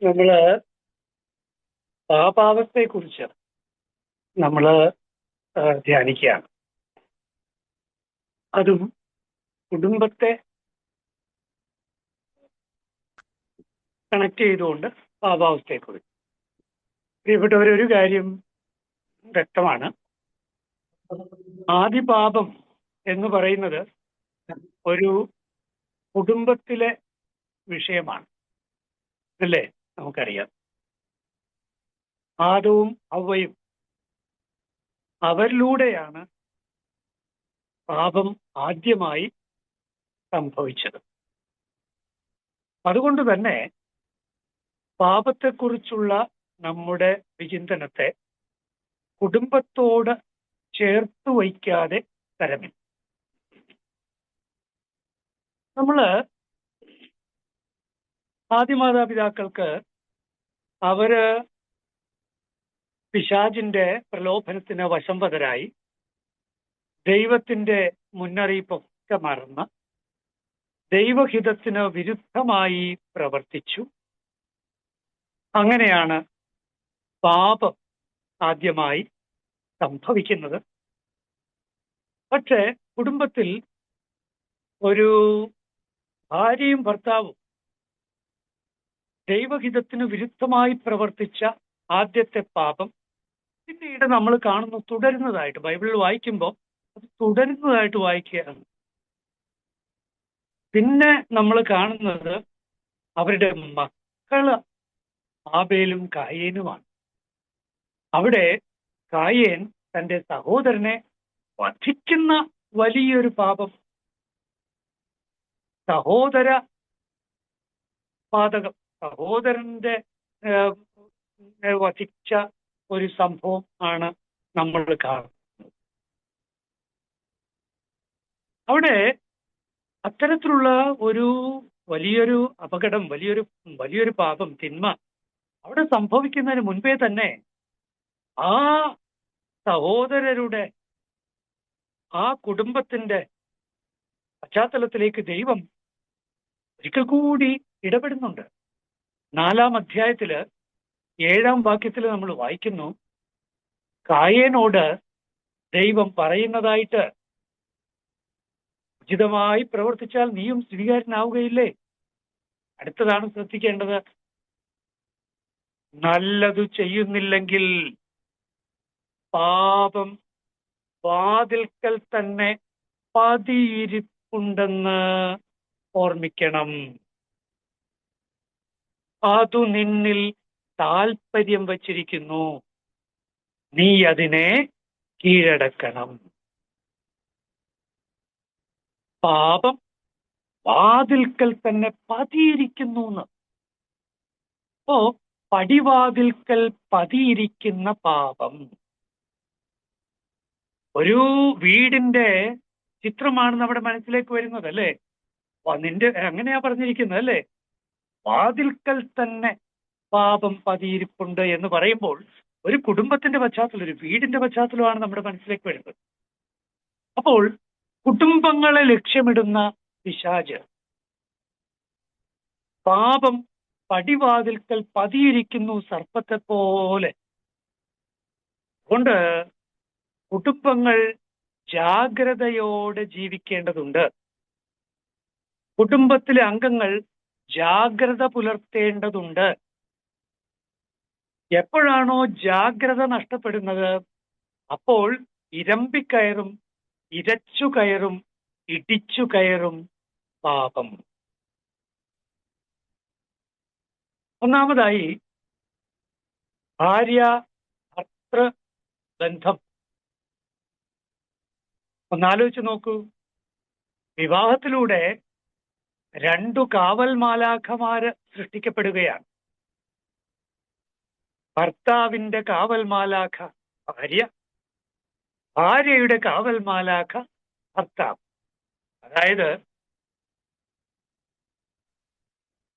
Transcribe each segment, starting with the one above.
നമ്മള് പാപാവസ്ഥയെക്കുറിച്ച് നമ്മള് ധ്യാനിക്കുകയാണ്. അതും കുടുംബത്തെ കണക്ട് ചെയ്തുകൊണ്ട് പാപാവസ്ഥയെക്കുറിച്ച്. പ്രിയപ്പെട്ടവരൊരു കാര്യം വ്യക്തമാണ്. ആദ്യ പാപം എന്ന് പറയുന്നത് ഒരു കുടുംബത്തിലെ വിഷയമാണ്, അല്ലേ? നമുക്കറിയാം, ആദവും ഹവ്വയും അവരിലൂടെയാണ് പാപം ആദ്യമായി സംഭവിച്ചത്. അതുകൊണ്ട് തന്നെ പാപത്തെക്കുറിച്ചുള്ള നമ്മുടെ വിചിന്തനത്തെ കുടുംബത്തോട് ചേർത്ത് വയ്ക്കാതെ തരമില്ല. നമ്മള് ആദിമാതാപിതാക്കൾക്ക് അവര് പിശാചിന്റെ പ്രലോഭനത്തിന് വശംവദരായി ദൈവത്തിന്റെ മുന്നറിയിപ്പൊക്കെ മറന്ന് ദൈവഹിതത്തിന് വിരുദ്ധമായി പ്രവർത്തിച്ചു. അങ്ങനെയാണ് പാപം ആദ്യമായി സംഭവിക്കുന്നത്. പക്ഷേ കുടുംബത്തിൽ ഒരു ഭാര്യയും ഭർത്താവും ദൈവഹിതത്തിന് വിരുദ്ധമായി പ്രവർത്തിച്ച ആദ്യത്തെ പാപം പിന്നീട് നമ്മൾ കാണുന്നു തുടരുന്നതായിട്ട്. ബൈബിളിൽ വായിക്കുമ്പോൾ അത് തുടരുന്നതായിട്ട് വായിക്കുകയാണ്. പിന്നെ നമ്മൾ കാണുന്നത് അവരുടെ മക്കള് ആബേലും കായേനുമാണ്. അവിടെ കായേൻ തന്റെ സഹോദരനെ വധിക്കുന്ന വലിയൊരു പാപം, സഹോദര പാതകം, സഹോദരന്റെ വധിച്ച ഒരു സംഭവം ആണ് നമ്മൾ കാണുന്നത്. അവിടെ അത്തരത്തിലുള്ള ഒരു വലിയൊരു അപകടം, വലിയൊരു പാപം, തിന്മ അവിടെ സംഭവിക്കുന്നതിന് മുൻപേ തന്നെ ആ സഹോദരരുടെ, ആ കുടുംബത്തിന്റെ പശ്ചാത്തലത്തിലേക്ക് ദൈവം ഒരിക്കൽ കൂടി ഇടപെടുന്നുണ്ട്. 4-ാം അധ്യായത്തില് 7-ാം വാക്യത്തിൽ നമ്മൾ വായിക്കുന്നു, കായേനോട് ദൈവം പറയുന്നതായിട്ട്, ഉചിതമായി പ്രവർത്തിച്ചാൽ നീയും സ്വീകാര്യനാവുകയില്ലേ? അടുത്തതാണ് ശ്രദ്ധിക്കേണ്ടത്. നല്ലതു ചെയ്യുന്നില്ലെങ്കിൽ പാപം വാതിൽക്കൽ തന്നെ പതിയിരിപ്പുണ്ടെന്ന് ഓർമ്മിക്കണം. അതു നിന്നിൽ താല്പര്യം വച്ചിരിക്കുന്നു, നീ അതിനെ കീഴടക്കണം. പാപം വാതിൽക്കൽ തന്നെ പതിയിരിക്കുന്നു എന്ന്. അപ്പോ പടിവാതിൽക്കൽ പതിയിരിക്കുന്ന പാപം ഒരു വീടിന്റെ ചിത്രമാണ് നമ്മുടെ മനസ്സിലേക്ക് വരുന്നത്, അല്ലേ? നിന്റെ അങ്ങനെയാ പറഞ്ഞിരിക്കുന്നത്, അല്ലേ? വാതിൽക്കൽ തന്നെ പാപം പതിയിരിപ്പുണ്ട് എന്ന് പറയുമ്പോൾ ഒരു കുടുംബത്തിന്റെ പശ്ചാത്തലം, ഒരു വീടിന്റെ പശ്ചാത്തലമാണ് നമ്മുടെ മനസ്സിലേക്ക് വരുന്നത്. അപ്പോൾ കുടുംബങ്ങളെ ലക്ഷ്യമിടുന്ന പിശാച് പാപം പടിവാതിൽക്കൽ പതിയിരിക്കുന്നു സർപ്പത്തെ പോലെ. അതുകൊണ്ട് കുടുംബങ്ങൾ ജാഗ്രതയോടെ ജീവിക്കേണ്ടതുണ്ട്. കുടുംബത്തിലെ അംഗങ്ങൾ ജാഗ്രത പുലർത്തേണ്ടതുണ്ട്. എപ്പോഴാണോ ജാഗ്രത നഷ്ടപ്പെടുന്നത്, അപ്പോൾ ഇരമ്പിക്കയറും, ഇരച്ചു കയറും, ഇടിച്ചു കയറും പാപം. ഒന്നാമതായി ഭാര്യ ഭർത്തൃ ബന്ധം ഒന്നാലോചിച്ച് നോക്കൂ. വിവാഹത്തിലൂടെ 2 കാവൽ മാലാഖമാര് സൃഷ്ടിക്കപ്പെടുകയാണ്. ഭർത്താവിന്റെ കാവൽ മാലാഖ ഭാര്യ, ഭാര്യയുടെ കാവൽ മാലാഖ ഭർത്താവ്. അതായത്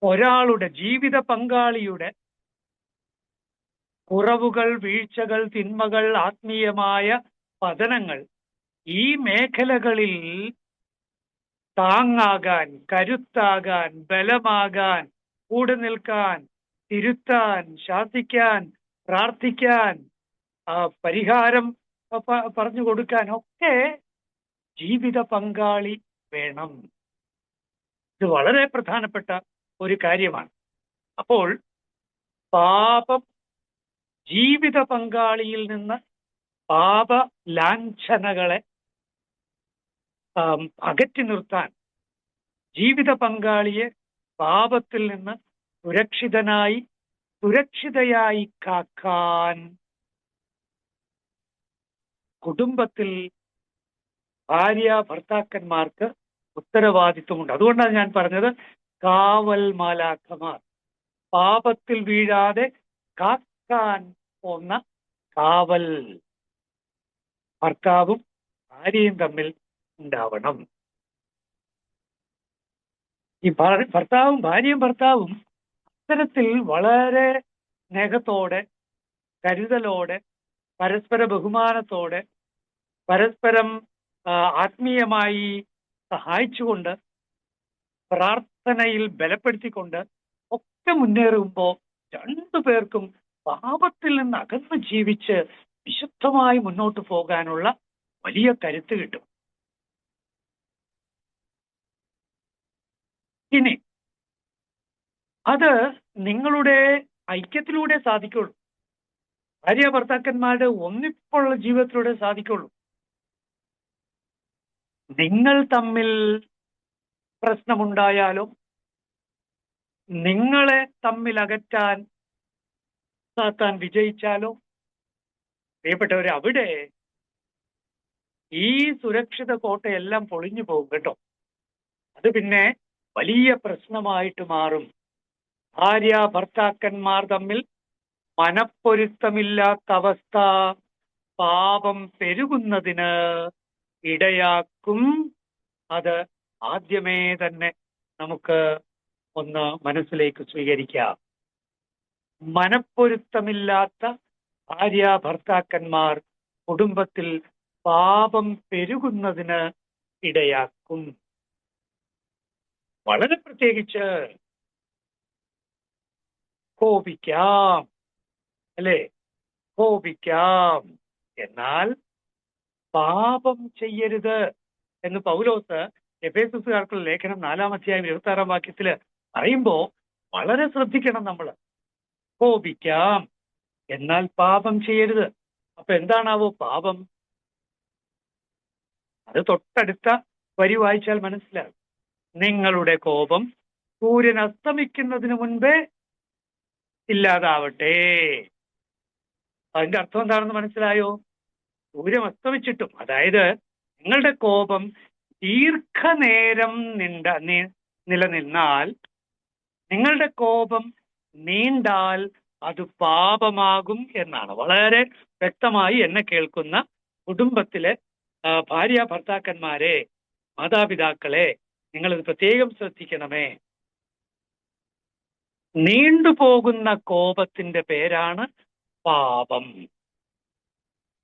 ഒരാളുടെ ജീവിത പങ്കാളിയുടെ കുറവുകൾ, വീഴ്ചകൾ, തിന്മകൾ, ആത്മീയമായ പതനങ്ങൾ, ഈ മേഖലകളിൽ താങ്ങാകാൻ, കരുത്താകാൻ, ബലമാകാൻ, കൂടെ നിൽക്കാൻ തിരുത്താൻ, ശാസിക്കാൻ, പ്രാർത്ഥിക്കാൻ, പരിഹാരം പറഞ്ഞു കൊടുക്കാൻ ഒക്കെ ജീവിത പങ്കാളി വേണം. ഇത് വളരെ പ്രധാനപ്പെട്ട ഒരു കാര്യമാണ്. അപ്പോൾ പാപം ജീവിത പങ്കാളിയിൽ നിന്ന് പാപ ലാഞ്ചനകളെ അകറ്റി നിർത്താൻ, ജീവിത പങ്കാളിയെ പാപത്തിൽ നിന്ന് സുരക്ഷിതയായി കാക്കാൻ കുടുംബത്തിൽ ഭാര്യ ഭർത്താക്കന്മാർക്ക് ഉത്തരവാദിത്വമുണ്ട്. അതുകൊണ്ടാണ് ഞാൻ പറഞ്ഞത് കാവൽ മാലാഖമാർ, പാപത്തിൽ വീഴാതെ കാക്കാൻ പോന്ന കാവൽ ഭർത്താവും ഭാര്യയും തമ്മിൽ ഉണ്ടാവണം. ഈ ഭർത്താവും അത്തരത്തിൽ വളരെ സ്നേഹത്തോടെ, കരുതലോടെ, പരസ്പര ബഹുമാനത്തോടെ, പരസ്പരം ആത്മീയമായി സഹായിച്ചുകൊണ്ട്, പ്രാർത്ഥനയിൽ ബലപ്പെടുത്തിക്കൊണ്ട് ഒക്കെ മുന്നേറുമ്പോൾ രണ്ടു പേർക്കും പാപത്തിൽ നിന്ന് അകന്ന് ജീവിച്ച് വിശുദ്ധമായി മുന്നോട്ട് പോകാനുള്ള വലിയ കരുത്ത് കിട്ടും. ഇനി അത് നിങ്ങളുടെ ഐക്യത്തിലൂടെ സാധിക്കുള്ളൂ. ഭാര്യ ഭർത്താക്കന്മാരുടെ ഒന്നിപ്പുള്ള ജീവിതത്തിലൂടെ സാധിക്കുള്ളൂ. നിങ്ങൾ തമ്മിൽ പ്രശ്നമുണ്ടായാലോ, നിങ്ങളെ തമ്മിൽ അകറ്റാൻ സാത്താൻ വിജയിച്ചാലോ, പ്രിയപ്പെട്ടവരെ, അവിടെ ഈ സുരക്ഷിത കോട്ടയെല്ലാം പൊളിഞ്ഞു പോകും കേട്ടോ. അത് പിന്നെ വലിയ പ്രശ്നമായിട്ട് മാറും. ഭാര്യ ഭർത്താക്കന്മാർ തമ്മിൽ മനപ്പൊരുത്തമില്ലാത്ത അവസ്ഥ പാപം പെരുകുന്നതിന് ഇടയാക്കും. അത് ആദ്യമേ തന്നെ നമുക്ക് ഒന്ന് മനസ്സിലേക്ക് സ്വീകരിക്കാം. മനപ്പൊരുത്തമില്ലാത്ത ഭാര്യ ഭർത്താക്കന്മാർ കുടുംബത്തിൽ പാപം പെരുകുന്നതിന് ഇടയാക്കും. വളരെ പ്രത്യേകിച്ച് കോപിക്കാം, അല്ലേ? കോപിക്കാം, എന്നാൽ പാപം ചെയ്യരുത് എന്ന് പൗലോസ് എഫേസുകാർക്കുള്ള ലേഖനം 4-ാം അധ്യായം 26-ാം വാക്യത്തില് പറയുമ്പോ വളരെ ശ്രദ്ധിക്കണം നമ്മൾ. കോപിക്കാം, എന്നാൽ പാപം ചെയ്യരുത്. അപ്പൊ എന്താണാവോ പാപം? അത് തൊട്ടടുത്ത വരി വായിച്ചാൽ മനസ്സിലാകും. നിങ്ങളുടെ കോപം സൂര്യൻ അസ്തമിക്കുന്നതിന് മുൻപേ ഇല്ലാതാവട്ടെ. അതിന്റെ അർത്ഥം എന്താണെന്ന് മനസ്സിലായോ? സൂര്യൻ അസ്തമിച്ചിട്ടും, അതായത് നിങ്ങളുടെ കോപം ദീർഘനേരം നിലനിന്നാൽ, നിങ്ങളുടെ കോപം നീണ്ടാൽ അത് പാപമാകും എന്നാണ്. വളരെ വ്യക്തമായി എന്നെ കേൾക്കുന്ന കുടുംബത്തിലെ ഭാര്യ ഭർത്താക്കന്മാരെ, മാതാപിതാക്കളെ, നിങ്ങളിത് പ്രത്യേകം ശ്രദ്ധിക്കണമേ. നീണ്ടുപോകുന്ന കോപത്തിന്റെ പേരാണ് പാപം.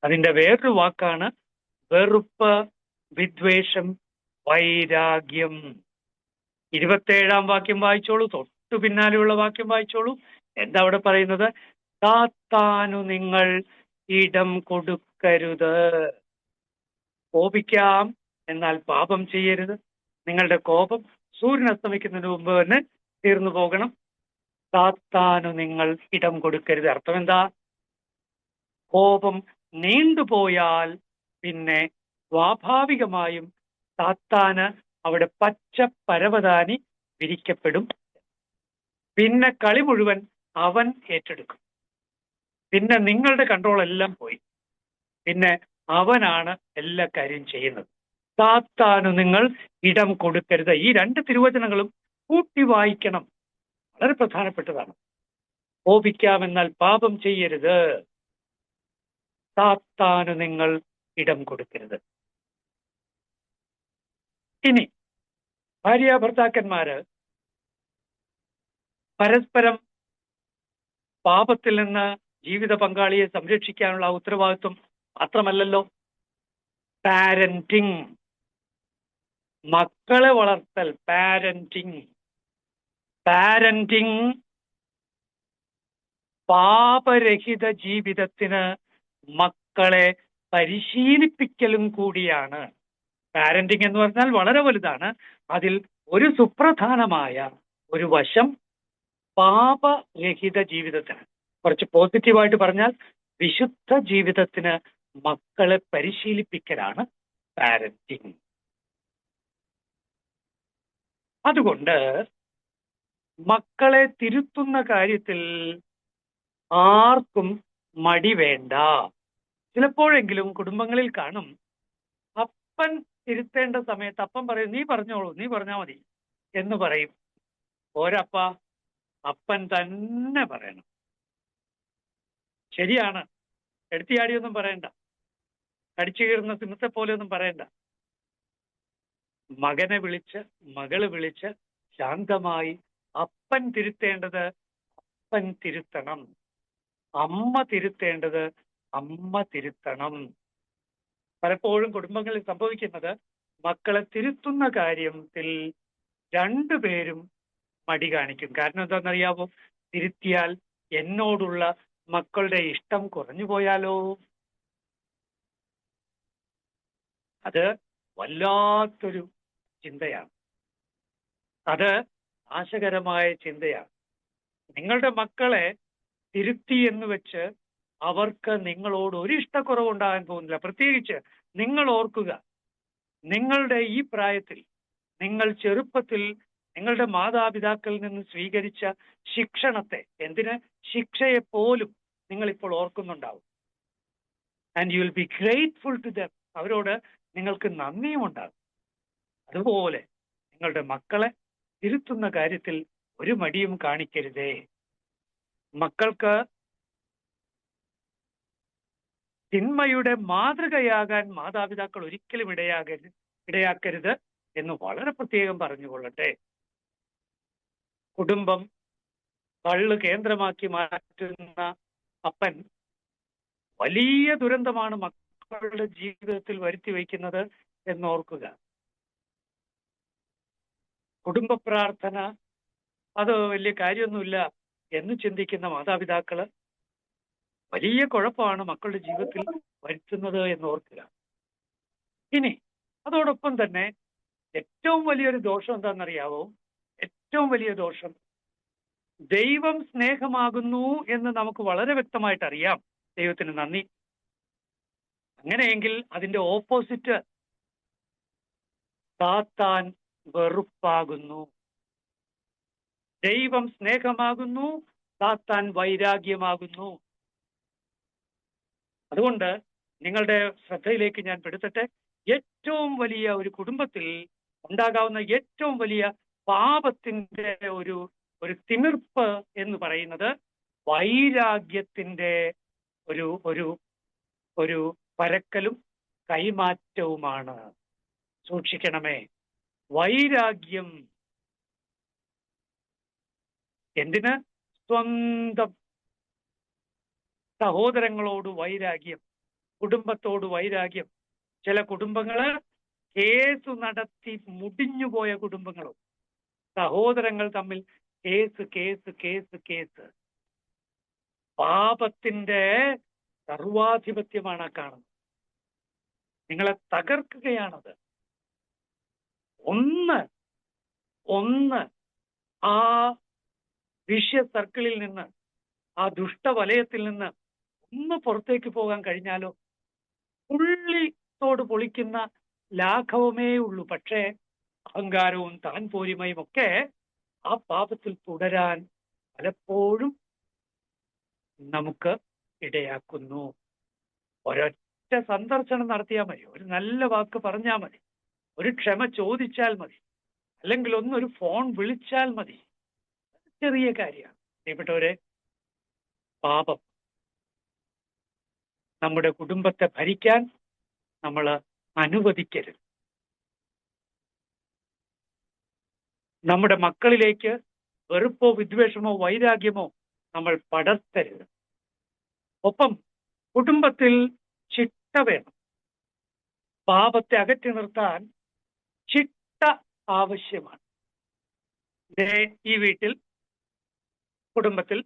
അതിന്റെ വേറൊരു വാക്കാണ് വെറുപ്പ്, വിദ്വേഷം, വൈരാഗ്യം. 27-ാം വാക്യം വായിച്ചോളൂ, തൊട്ടു പിന്നാലെയുള്ള വാക്യം വായിച്ചോളൂ. എന്താ അവിടെ പറയുന്നത്? സാത്താനു നിങ്ങൾ ഇടം കൊടുക്കരുത്. കോപിക്കാം, എന്നാൽ പാപം ചെയ്യരുത്. നിങ്ങളുടെ കോപം സൂര്യൻ അസ്തമിക്കുന്നതിന് മുമ്പ് തന്നെ തീർന്നു പോകണം. സാത്താനു നിങ്ങൾ ഇടം കൊടുക്കരുത്. അർത്ഥം എന്താ? കോപം നീണ്ടുപോയാൽ പിന്നെ സ്വാഭാവികമായും സാത്താന് അവിടെ പച്ച പരവതാനി വിരിക്കപ്പെടും. പിന്നെ കളി മുഴുവൻ അവൻ ഏറ്റെടുക്കും. പിന്നെ നിങ്ങളുടെ കൺട്രോൾ എല്ലാം പോയി. പിന്നെ അവനാണ് എല്ലാ കാര്യം ചെയ്യുന്നത്. സാത്താനു നിങ്ങൾ ഇടം കൊടുക്കരുത്. ഈ 2 തിരുവചനങ്ങളും കൂട്ടി വായിക്കണം. വളരെ പ്രധാനപ്പെട്ടതാണ്. കോപിക്കാമെന്നാൽ പാപം ചെയ്യരുത്. സാത്താനു നിങ്ങൾ ഇടം കൊടുക്കരുത്. ഇനി ഭാര്യ ഭർത്താക്കന്മാര് പരസ്പരം പാപത്തിൽ നിന്ന് ജീവിത പങ്കാളിയെ സംരക്ഷിക്കാനുള്ള ഉത്തരവാദിത്വം മാത്രമല്ലല്ലോ, പാരന്റിങ്, മക്കളെ വളർത്തൽ, പാരന്റിങ് പാപരഹിത ജീവിതത്തിന് മക്കളെ പരിശീലിപ്പിക്കലും കൂടിയാണ്. പാരന്റിങ് എന്ന് പറഞ്ഞാൽ വളരെ വലുതാണ്. അതിൽ ഒരു സുപ്രധാനമായ ഒരു വശം പാപരഹിത ജീവിതത്തിന്, കുറച്ച് പോസിറ്റീവായിട്ട് പറഞ്ഞാൽ വിശുദ്ധ ജീവിതത്തിന് മക്കളെ പരിശീലിപ്പിക്കലാണ് പാരന്റിങ്. അതുകൊണ്ട് മക്കളെ തിരുത്തുന്ന കാര്യത്തിൽ ആർക്കും മടി വേണ്ട. ചിലപ്പോഴെങ്കിലും കുടുംബങ്ങളിൽ കാണും, അപ്പൻ തിരുത്തേണ്ട സമയത്ത് അപ്പൻ പറയും, നീ പറഞ്ഞോളൂ, നീ പറഞ്ഞാൽ മതി എന്ന് പറയും. ഒരപ്പ, അപ്പൻ തന്നെ പറയണം. ശരിയാണ്, എടുത്തിയാടിയൊന്നും പറയണ്ട, കടിച്ചു കീറുന്ന സിംഹത്തെ പോലെയൊന്നും പറയണ്ട. മകനെ വിളിച്ച്, മകള് വിളിച്ച് ശാന്തമായി അപ്പൻ തിരുത്തേണ്ടത് അപ്പൻ തിരുത്തണം, അമ്മ തിരുത്തേണ്ടത് അമ്മ തിരുത്തണം. പലപ്പോഴും കുടുംബങ്ങളിൽ സംഭവിക്കുന്നത്, മക്കളെ തിരുത്തുന്ന കാര്യത്തിൽ രണ്ടുപേരും മടി കാണിക്കും. കാരണം എന്താണെന്നറിയാമോ? തിരുത്തിയാൽ എന്നോടുള്ള മക്കളുടെ ഇഷ്ടം കുറഞ്ഞു പോയാലോ? അത് വല്ലാത്തൊരു ചിന്തയാണ്. അത് നാശകരമായ ചിന്തയാണ്. നിങ്ങളുടെ മക്കളെ തിരുത്തി എന്ന് വെച്ച് അവർക്ക് നിങ്ങളോട് ഒരു ഇഷ്ടക്കുറവുണ്ടാകാൻ പോകുന്നില്ല. പ്രത്യേകിച്ച് നിങ്ങൾ ഓർക്കുക, നിങ്ങളുടെ ഈ പ്രായത്തിൽ, നിങ്ങൾ ചെറുപ്പത്തിൽ നിങ്ങളുടെ മാതാപിതാക്കളിൽ നിന്ന് സ്വീകരിച്ച ശിക്ഷണത്തെ, എന്തിന് ശിക്ഷയെപ്പോലും നിങ്ങൾ ഇപ്പോൾ ഓർക്കുന്നുണ്ടാവും. And you will be grateful to them. അവരോട് നിങ്ങൾക്ക് നന്ദിയും ഉണ്ടാകും. അതുപോലെ നിങ്ങളുടെ മക്കളെ തിരുത്തുന്ന കാര്യത്തിൽ ഒരു മടിയും കാണിക്കരുതേ. മക്കൾക്ക് തിന്മയുടെ മാതൃകയാകാൻ മാതാപിതാക്കൾ ഒരിക്കലും ഇടയാക്കരുത് എന്ന് വളരെ പ്രത്യേകം പറഞ്ഞുകൊള്ളട്ടെ. കുടുംബം കള്ള് കേന്ദ്രമാക്കി മാറ്റുന്ന അപ്പൻ വലിയ ദുരന്തമാണ് മക്കളുടെ ജീവിതത്തിൽ വരുത്തി വയ്ക്കുന്നത് എന്നോർക്കുക. കുടുംബ പ്രാർത്ഥന അത് വലിയ കാര്യമൊന്നുമില്ല എന്ന് ചിന്തിക്കുന്ന മാതാപിതാക്കള് വലിയ കുഴപ്പമാണ് മക്കളുടെ ജീവിതത്തിൽ വരുത്തുന്നത് എന്നോർക്കുക. ഇനി അതോടൊപ്പം തന്നെ ഏറ്റവും വലിയൊരു ദോഷം എന്താണെന്നറിയാവോ? ഏറ്റവും വലിയ ദോഷം, ദൈവം സ്നേഹമാകുന്നു എന്ന് നമുക്ക് വളരെ വ്യക്തമായിട്ട് അറിയാം. ദൈവത്തിന് നന്ദി. അങ്ങനെയെങ്കിൽ അതിന്റെ ഓപ്പോസിറ്റ്, സാത്താൻ വെറുപ്പാകുന്നു. ദൈവം സ്നേഹമാകുന്നു, സാത്താൻ വൈരാഗ്യമാകുന്നു. അതുകൊണ്ട് നിങ്ങളുടെ ശ്രദ്ധയിലേക്ക് ഞാൻ പെടുത്തട്ടെ, ഏറ്റവും വലിയ ഒരു കുടുംബത്തിൽ ഉണ്ടാകാവുന്ന ഏറ്റവും വലിയ പാപത്തിന്റെ ഒരു തിമിർപ്പ് എന്ന് പറയുന്നത് വൈരാഗ്യത്തിന്റെ ഒരു ഒരു ഒരു പരക്കലും കൈമാറ്റവുമാണ്. സൂക്ഷിക്കണമേ. വൈരാഗ്യം എന്തിന്? സ്വന്തം സഹോദരങ്ങളോട് വൈരാഗ്യം, കുടുംബത്തോട് വൈരാഗ്യം. ചില കുടുംബങ്ങള് കേസ് നടത്തി മുടിഞ്ഞുപോയ കുടുംബങ്ങളും, സഹോദരങ്ങൾ തമ്മിൽ കേസ് കേസ് കേസ് കേസ്. പാപത്തിന്റെ സർവാധിപത്യമാണ് കാണുന്നത്. നിങ്ങളെ തകർക്കുകയാണത്. ഒന്ന് ആ വിഷ്യ സർക്കിളിൽ നിന്ന്, ആ ദുഷ്ടവലയത്തിൽ നിന്ന് ഒന്ന് പുറത്തേക്ക് പോകാൻ കഴിഞ്ഞാലോ, പുള്ളിത്തോട് പൊളിക്കുന്ന ലാഘവമേ ഉള്ളൂ. പക്ഷേ അഹങ്കാരവും താൻ പോരിമയും ഒക്കെ ആ പാപത്തിൽ തുടരാൻ പലപ്പോഴും നമുക്ക് ഇടയാക്കുന്നു. ഒരൊറ്റ സന്ദർശനം നടത്തിയാൽ മതി, ഒരു നല്ല വാക്ക് പറഞ്ഞാൽ മതി, ഒരു ക്ഷമ ചോദിച്ചാൽ മതി, അല്ലെങ്കിൽ ഒന്നൊരു ഫോൺ വിളിച്ചാൽ മതി. ചെറിയ കാര്യമാണ്. പ്രിയപ്പെട്ടവരെ, പാപം നമ്മുടെ കുടുംബത്തെ ഭരിക്കാൻ നമ്മൾ അനുവദിക്കരുത്. നമ്മുടെ മക്കളിലേക്ക് വെറുപ്പോ വിദ്വേഷമോ വൈരാഗ്യമോ നമ്മൾ പടർത്തരുത്. ഒപ്പം കുടുംബത്തിൽ ചിട്ട വേണം. പാപത്തെ അകറ്റി നിർത്താൻ ചിട്ട ആവശ്യമാണ്. ഈ വീട്ടിൽ, കുടുംബത്തിൽ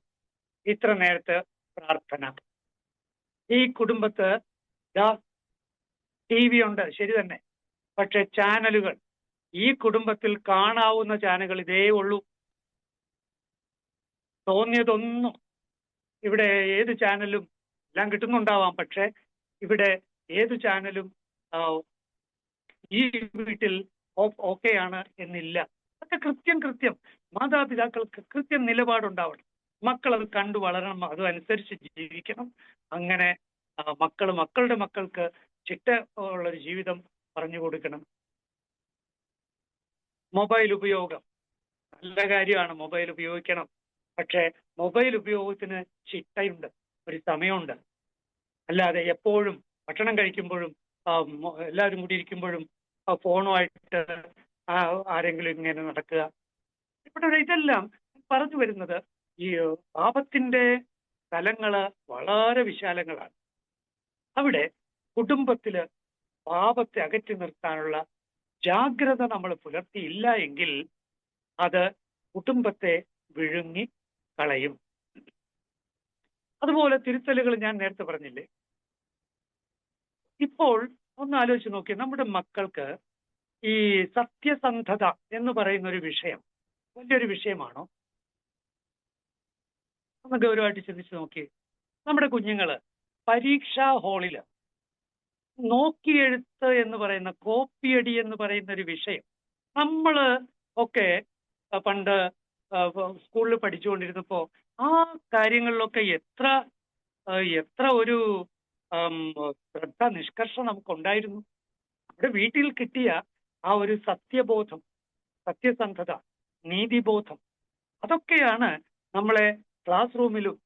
ഇത്ര നേരത്തെ പ്രാർത്ഥന. ഈ കുടുംബത്ത് TV ഉണ്ട്, ശരി തന്നെ. പക്ഷെ ചാനലുകൾ, ഈ കുടുംബത്തിൽ കാണാവുന്ന ചാനലുകൾ ഇതേ ഉള്ളൂ. തോന്നിയതൊന്നും ഇവിടെ ഏത് ചാനലും എല്ലാം കിട്ടുന്നുണ്ടാവാം. പക്ഷെ ഇവിടെ ഏത് ചാനലും ഈ വീട്ടിൽ ഓക്കെയാണ് എന്നില്ല. അതൊക്കെ കൃത്യം മാതാപിതാക്കൾക്ക് കൃത്യം നിലപാടുണ്ടാവണം. മക്കൾ അത് കണ്ടു വളരണം, അതനുസരിച്ച് ജീവിക്കണം. അങ്ങനെ മക്കളുടെ മക്കൾക്ക് ചിട്ട ഉള്ളൊരു ജീവിതം പറഞ്ഞു കൊടുക്കണം. മൊബൈൽ ഉപയോഗം നല്ല കാര്യമാണ്, മൊബൈൽ ഉപയോഗിക്കണം. പക്ഷേ മൊബൈൽ ഉപയോഗത്തിന് ചിട്ടയുണ്ട്, ഒരു സമയമുണ്ട്. അല്ലാതെ എപ്പോഴും ഭക്ഷണം കഴിക്കുമ്പോഴും എല്ലാവരും കൂടി ഇരിക്കുമ്പോഴും ഫോണുമായിട്ട് ആരെങ്കിലും ഇങ്ങനെ നടക്കുക, ഇവിടെ ഇതെല്ലാം പറഞ്ഞു വരുന്നത് ഈ പാപത്തിന്റെ തലങ്ങള് വളരെ വിശാലങ്ങളാണ്. അവിടെ കുടുംബത്തില് പാപത്തെ അകറ്റി നിർത്താനുള്ള ജാഗ്രത നമ്മൾ പുലർത്തിയില്ല എങ്കിൽ അത് കുടുംബത്തെ വിഴുങ്ങി കളയും. അതുപോലെ തിരുത്തലുകൾ ഞാൻ നേരത്തെ പറഞ്ഞില്ലേ. ഇപ്പോൾ ഒന്ന് ആലോചിച്ച് നോക്കി, നമ്മുടെ മക്കൾക്ക് ഈ സത്യസന്ധത എന്ന് പറയുന്ന ഒരു വിഷയം വലിയൊരു വിഷയമാണോ? ഒന്ന് ഗൗരവമായിട്ട് ചിന്തിച്ച് നോക്കി. നമ്മുടെ കുഞ്ഞുങ്ങള് പരീക്ഷാ ഹാളില് നോക്കിയെഴുത്ത് എന്ന് പറയുന്ന, കോപ്പിയടി എന്ന് പറയുന്ന ഒരു വിഷയം, നമ്മള് ഒക്കെ പണ്ട് സ്കൂളിൽ പഠിച്ചുകൊണ്ടിരുന്നപ്പോ ആ കാര്യങ്ങളിലൊക്കെ എത്ര ഒരു ശ്രദ്ധ നിഷ്കർഷം നമുക്കുണ്ടായിരുന്നു. നമ്മുടെ വീട്ടിൽ കിട്ടിയ ആ ഒരു സത്യബോധം, സത്യസന്ധത, നീതിബോധം, അതൊക്കെയാണ് നമ്മളെ ക്ലാസ് റൂമിലും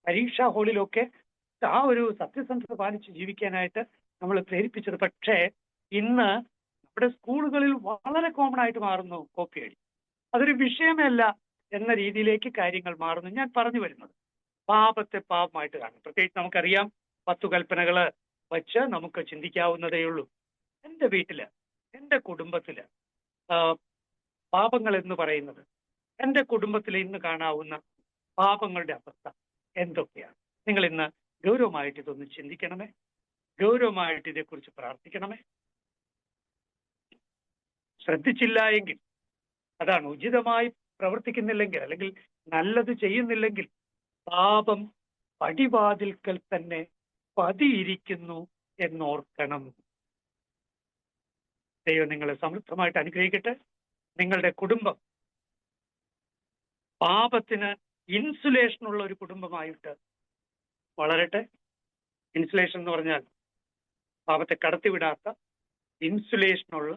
പരീക്ഷാ ഹാളിലൊക്കെ ആ ഒരു സത്യസന്ധത പാലിച്ച് ജീവിക്കാനായിട്ട് നമ്മൾ പ്രേരിപ്പിച്ചത്. പക്ഷേ ഇന്ന് നമ്മുടെ സ്കൂളുകളിൽ വളരെ കോമൺ ആയിട്ട് മാറുന്നു കോപ്പിയടി. അതൊരു വിഷയമല്ല എന്ന രീതിയിലേക്ക് കാര്യങ്ങൾ മാറുന്നു. ഞാൻ പറഞ്ഞു വരുന്നത് പാപത്തെ പാപമായിട്ട് കാണും. പ്രത്യേകിച്ച് നമുക്കറിയാം, 10 കൽപ്പനകള് വച്ച് നമുക്ക് ചിന്തിക്കാവുന്നതേ ഉള്ളൂ. എൻ്റെ വീട്ടില്, എൻ്റെ കുടുംബത്തില് പാപങ്ങൾ എന്ന് പറയുന്നത്, എൻ്റെ കുടുംബത്തിൽ ഇന്ന് കാണാവുന്ന പാപങ്ങളുടെ അവസ്ഥ എന്തൊക്കെയാണ്? നിങ്ങൾ ഇന്ന് ഗൗരവമായിട്ട് ഇതൊന്ന് ചിന്തിക്കണമേ, ഗൗരവമായിട്ട് ഇതേക്കുറിച്ച് പ്രാർത്ഥിക്കണമേ. ശ്രദ്ധിച്ചില്ല എങ്കിൽ, അതാണ് ഉചിതമായി പ്രവർത്തിക്കുന്നില്ലെങ്കിൽ, അല്ലെങ്കിൽ നല്ലത് ചെയ്യുന്നില്ലെങ്കിൽ, പാപം പടിവാതിൽക്കൽ തന്നെ പതിയിരിക്കുന്നു എന്നോർക്കണം. ദൈവം നിങ്ങളെ സമൃദ്ധമായിട്ട് അനുഗ്രഹിക്കട്ടെ. നിങ്ങളുടെ കുടുംബം പാപത്തിന് ഇൻസുലേഷനുള്ള ഒരു കുടുംബമായിട്ട് വളരട്ടെ. ഇൻസുലേഷൻ എന്ന് പറഞ്ഞാൽ പാപത്തെ കടത്തിവിടാത്ത ഇൻസുലേഷനുള്ള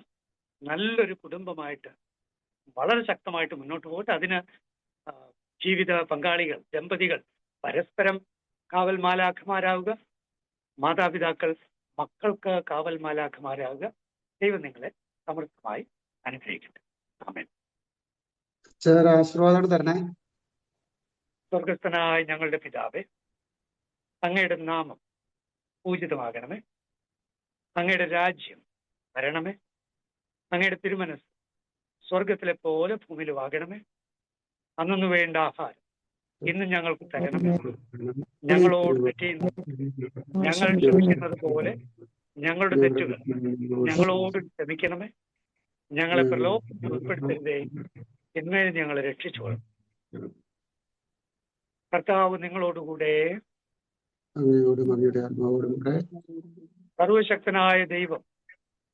നല്ലൊരു കുടുംബമായിട്ട് വളരെ ശക്തമായിട്ട് മുന്നോട്ട് പോകട്ടെ. അതിന് ജീവിത പങ്കാളികൾ, ദമ്പതികൾ പരസ്പരം കാവൽ മാലാഖമാരാവുക, മാതാപിതാക്കൾ മക്കൾക്ക് കാവൽ മാലാഖമാരാവുക. ദൈവം നിങ്ങളെ സമൃദ്ധമായി അനുഗ്രഹിക്കട്ടെ. ആമേൻ. ആശീർവാദം തരണേ. സ്വർഗസ്ഥനായ ഞങ്ങളുടെ പിതാവേ, അങ്ങയുടെ നാമം പൂജിതമാകണമേ. അങ്ങയുടെ രാജ്യം വരണമേ. അങ്ങയുടെ തിരുമനസ് സ്വർഗത്തിലെ പോലെ ഭൂമിയിലും ആകണമേ. അന്നു വേണ്ട ആഹാരം ഇന്ന് ഞങ്ങൾക്ക് തരണമേ. ഞങ്ങളോട് തെറ്റുന്നു ഞങ്ങൾ ക്ഷമിക്കുന്നത് പോലെ ഞങ്ങളുടെ തെറ്റുകൾ ഞങ്ങളോട് ക്ഷമിക്കണമേ. ഞങ്ങളെ പ്രലോഭനത്തിൽ ഉൾപ്പെടുത്തരുതേ, എന്മേൽ ഞങ്ങളെ രക്ഷിച്ചോളും. കർത്താവ് നിങ്ങളോടുകൂടെ, സർവശക്തനായ ദൈവം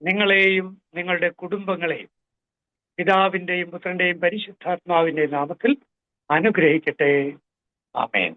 നിങ്ങളെയും നിങ്ങളുടെ കുടുംബങ്ങളെയും പിതാവിന്റെയും പുത്രന്റെയും പരിശുദ്ധാത്മാവിന്റെയും നാമത്തിൽ അനുഗ്രഹിക്കട്ടെ. ആമേൻ.